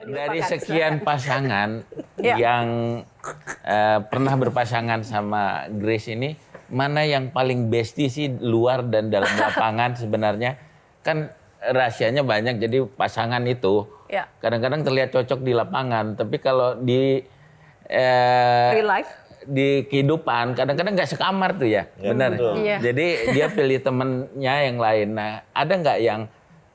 Dari sekian pasangan yang pernah berpasangan sama Grace ini, mana yang paling bestie sih luar dan dalam lapangan sebenarnya? Kan rahasianya banyak, jadi pasangan itu kadang-kadang terlihat cocok di lapangan, tapi kalau di real life, di kehidupan kadang-kadang nggak sekamar tuh ya, benar. Jadi dia pilih temennya yang lain. Nah, ada nggak yang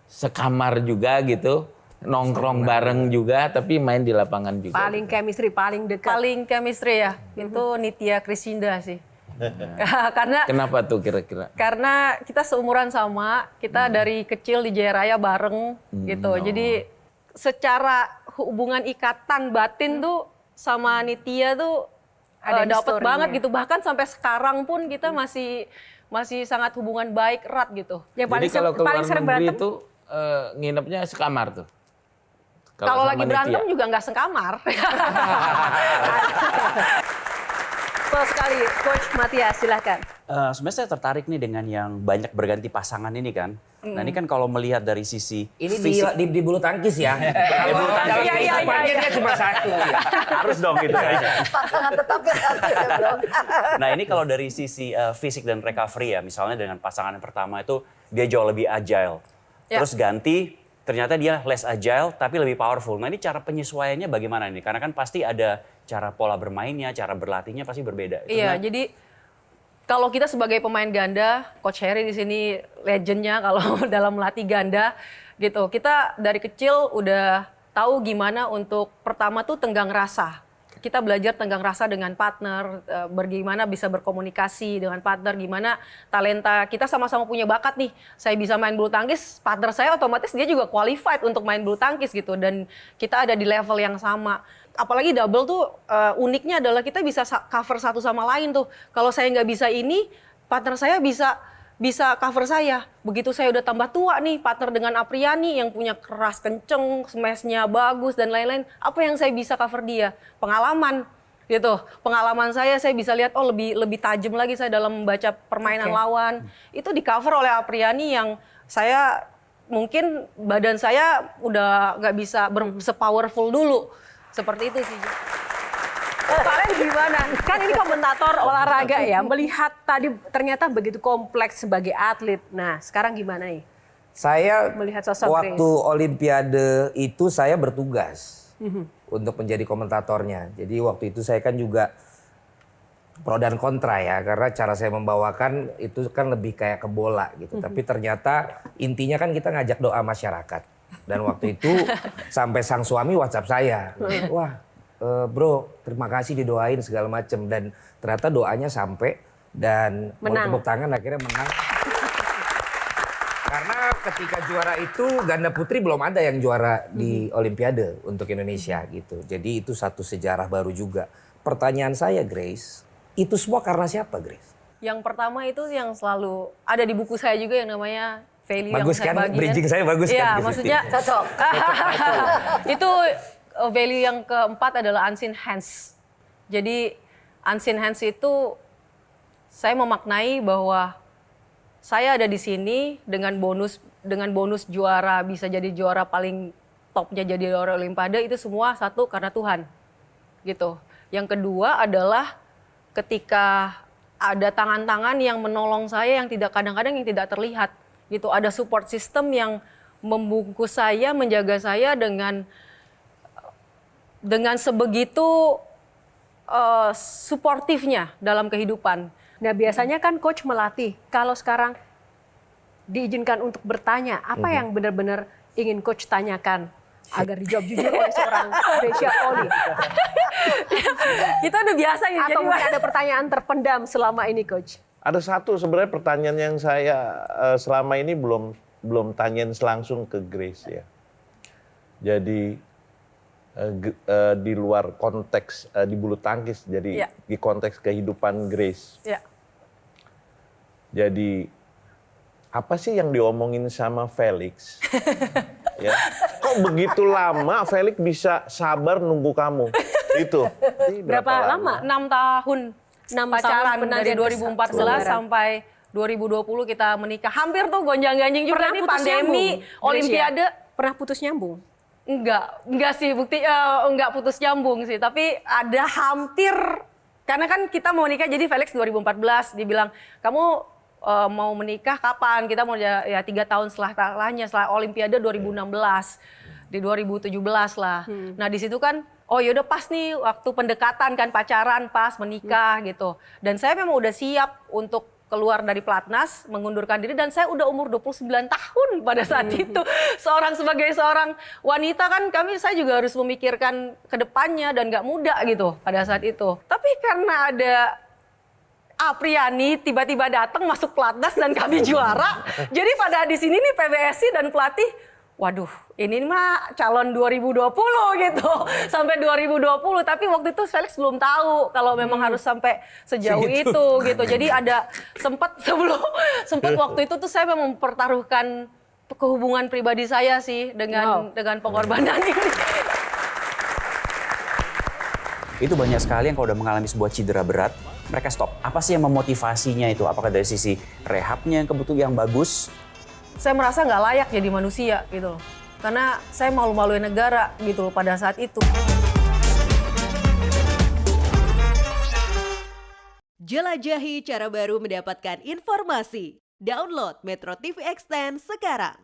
sekamar juga gitu? Nongkrong bareng juga tapi main di lapangan juga. paling chemistry, paling dekat. Paling chemistry ya, itu Nitya Krishinda sih. Karena Kenapa tuh kira-kira? karena kita seumuran sama, kita dari kecil di Jaya Raya bareng gitu. Jadi secara hubungan ikatan batin tuh sama Nitya tuh Ada dapat historinya. banget gitu. Bahkan sampai sekarang pun kita masih sangat hubungan baik erat gitu. Yang Jadi kalau keluar paling sering negeri berantem itu nginepnya sekamar tuh. Kalau sama lagi Nitya. berantem juga nggak sekamar. betul sekali. Coach Matias, silakan. Sebenarnya saya tertarik nih dengan yang banyak berganti pasangan ini kan. Nah ini kan kalau melihat dari sisi Ini fisik, di bulu tangkis ya. Kalau dalam kehidupannya dia cuma satu. harus dong gitu kayaknya. Pasangan tetapnya satu ya bro. Nah ini kalau dari sisi fisik dan recovery ya, misalnya dengan pasangan yang pertama itu dia jauh lebih agile. Terus ganti, ternyata dia less agile tapi lebih powerful. Nah ini cara penyesuaiannya bagaimana nih? Karena kan pasti ada cara pola bermainnya, cara berlatihnya pasti berbeda. Itu Iya, sebenarnya jadi kalau kita sebagai pemain ganda, Coach Harry di sini legendnya kalau dalam melatih ganda gitu. Kita dari kecil udah tahu gimana untuk pertama tuh tenggang rasa. Kita belajar tenggang rasa dengan partner, bagaimana bisa berkomunikasi dengan partner, gimana talenta kita sama-sama punya bakat nih. Saya bisa main bulu tangkis, partner saya otomatis dia juga qualified untuk main bulu tangkis gitu. Dan kita ada di level yang sama. Apalagi double tuh uniknya adalah kita bisa cover satu sama lain tuh. Kalau saya nggak bisa ini, partner saya bisa cover saya. Begitu saya udah tambah tua nih, partner dengan Apriani yang punya keras kenceng, smashnya bagus dan lain-lain. Apa yang saya bisa cover dia? Pengalaman gitu. Pengalaman saya bisa lihat oh lebih tajam lagi saya dalam membaca permainan lawan. Itu di cover oleh Apriani yang saya mungkin badan saya udah nggak bisa sepowerful dulu. Seperti itu sih. Kalian gimana? Kan ini komentator olahraga ya, melihat tadi ternyata begitu kompleks sebagai atlet. Nah, sekarang gimana nih? Saya Melihat sosok waktu Grace. Olimpiade itu saya bertugas untuk menjadi komentatornya. Jadi waktu itu saya kan juga pro dan kontra ya, karena cara saya membawakan itu kan lebih kayak ke bola gitu. Tapi ternyata intinya kan kita ngajak doa masyarakat. Dan waktu itu sampai sang suami WhatsApp saya, wah bro terima kasih didoain segala macem. Dan ternyata doanya sampai dan mau tepuk tangan akhirnya menang. Karena ketika juara itu ganda putri belum ada yang juara di Olimpiade untuk Indonesia gitu. Jadi itu satu sejarah baru juga. Pertanyaan saya Grace, itu semua karena siapa Grace? Yang pertama itu yang selalu ada di buku saya juga yang namanya value Bagus yang saya kan? bagikan. Bridging saya bagus Iya, kan? maksudnya Cocok. itu value yang keempat adalah unseen hands. Jadi unseen hands itu saya memaknai bahwa saya ada di sini dengan bonus juara, bisa jadi juara paling topnya jadi juara Olimpiade, itu semua satu karena Tuhan. Gitu. Yang kedua adalah ketika ada tangan-tangan yang menolong saya yang kadang-kadang yang tidak terlihat. Gitu, ada support system yang membungkus saya, menjaga saya dengan sebegitu suportifnya dalam kehidupan. Nah, biasanya kan coach melatih. Kalau sekarang diizinkan untuk bertanya, apa yang benar-benar ingin coach tanyakan agar dijawab jujur oleh seorang Gracia Poli? Kita udah biasa ya. Atau mungkin ada pertanyaan terpendam selama ini coach? Ada satu sebenarnya pertanyaan yang saya selama ini belum tanyain langsung ke Grace ya. Jadi di luar konteks di bulu tangkis, jadi di konteks kehidupan Grace. Ya. Jadi apa sih yang diomongin sama Felix? Ya. Kok begitu lama Felix bisa sabar nunggu kamu? Itu. Berapa lama? 6 tahun. 6 tahun pacaran dari penantian 2014 sampai 2020 kita menikah. Hampir tuh gonjang-ganjing juga nih pandemi, nyambung, Olimpiade. Pernah putus nyambung? Enggak sih bukti enggak putus nyambung sih, tapi ada hampir karena kan kita mau nikah jadi Felix 2014 dibilang kamu mau menikah kapan? Kita mau ya 3 tahun setelah Olimpiade 2016 di 2017 lah. Nah di situ kan oh yaudah pas nih waktu pendekatan kan pacaran pas menikah gitu. Dan saya memang udah siap untuk keluar dari pelatnas, mengundurkan diri dan saya udah umur 29 tahun pada saat itu. Sebagai seorang wanita kan saya juga harus memikirkan ke depannya dan nggak muda gitu pada saat itu. Tapi karena ada Apriani tiba-tiba datang masuk pelatnas dan kami juara. Jadi pada di sini nih PBSI dan pelatih, waduh ini mah calon 2020 gitu. Sampai 2020, tapi waktu itu Felix belum tahu kalau memang harus sampai sejauh itu gitu. Jadi ada sempat waktu itu tuh saya memang mempertaruhkan kehubungan pribadi saya sih dengan pengorbanan ini. Itu banyak sekali yang kalau udah mengalami sebuah cedera berat, mereka stop. Apa sih yang memotivasinya itu? Apakah dari sisi rehabnya yang kebetulan yang bagus? Saya merasa nggak layak jadi manusia gitu loh. Karena saya malu-maluin negara gitu loh pada saat itu. Jelajahi cara baru mendapatkan informasi. Download Metro TV Extend sekarang.